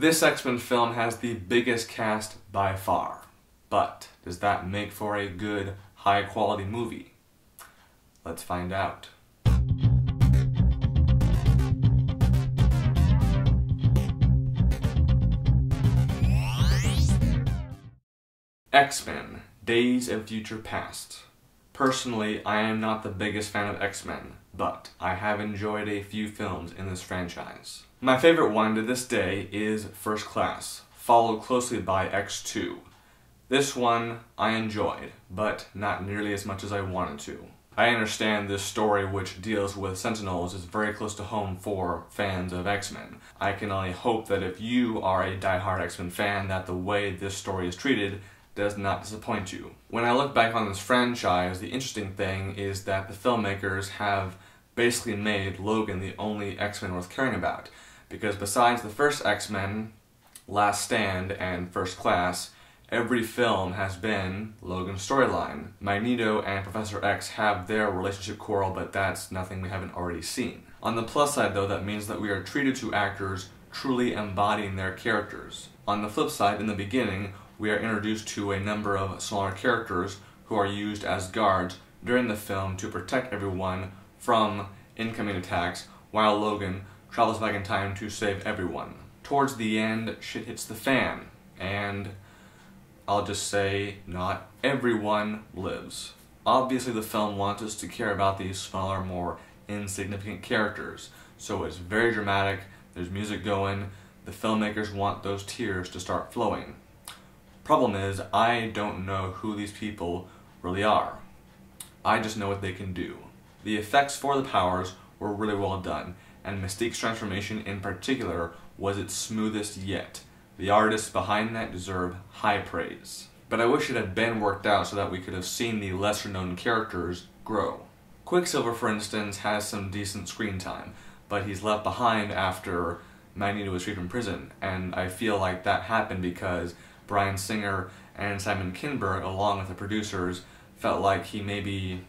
This X-Men film has the biggest cast by far, but does that make for a good, high-quality movie? Let's find out. X-Men: Days of Future Past. Personally, I am not the biggest fan of X-Men, but I have enjoyed a few films in this franchise. My favorite one to this day is First Class, followed closely by X2. This one I enjoyed, but not nearly as much as I wanted to. I understand this story, which deals with Sentinels, is very close to home for fans of X-Men. I can only hope that if you are a die-hard X-Men fan, that the way this story is treated does not disappoint you. When I look back on this franchise, the interesting thing is that the filmmakers have basically made Logan the only X-Men worth caring about, because besides the first X-Men, Last Stand, and First Class, every film has been Logan's storyline. Magneto and Professor X have their relationship quarrel, but that's nothing we haven't already seen. On the plus side though, that means that we are treated to actors truly embodying their characters. On the flip side, in the beginning, we are introduced to a number of smaller characters who are used as guards during the film to protect everyone from incoming attacks, while Logan travels back in time to save everyone. Towards the end, shit hits the fan, and I'll just say, not everyone lives. Obviously the film wants us to care about these smaller, more insignificant characters, so it's very dramatic, there's music going, the filmmakers want those tears to start flowing. Problem is, I don't know who these people really are. I just know what they can do. The effects for the powers were really well done, and Mystique's transformation in particular was its smoothest yet. The artists behind that deserve high praise. But I wish it had been worked out so that we could have seen the lesser known characters grow. Quicksilver, for instance, has some decent screen time, but he's left behind after Magneto was freed from prison, and I feel like that happened because Bryan Singer and Simon Kinberg, along with the producers, felt like he maybe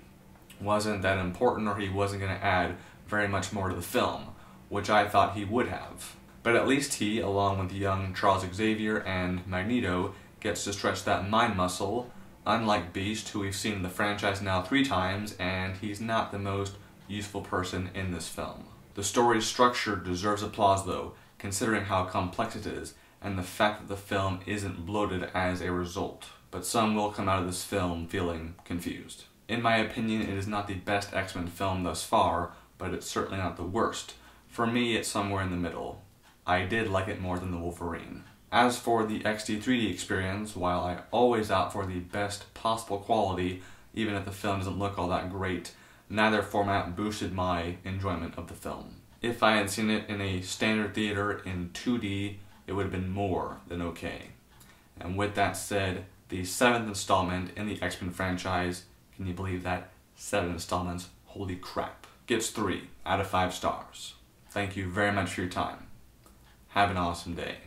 wasn't that important, or he wasn't going to add very much more to the film, which I thought he would have. But at least he, along with young Charles Xavier and Magneto, gets to stretch that mind muscle, unlike Beast, who we've seen in the franchise now 3 times, and he's not the most useful person in this film. The story's structure deserves applause though, considering how complex it is, and the fact that the film isn't bloated as a result. But some will come out of this film feeling confused. In my opinion, it is not the best X-Men film thus far, but it's certainly not the worst. For me, it's somewhere in the middle. I did like it more than the Wolverine. As for the XD 3D experience, while I always opt for the best possible quality, even if the film doesn't look all that great, neither format boosted my enjoyment of the film. If I had seen it in a standard theater in 2D, it would have been more than okay. And with that said, the 7th installment in the X-Men franchise, can you believe that? 7 installments, holy crap, gets 3 out of 5 stars. Thank you very much for your time. Have an awesome day.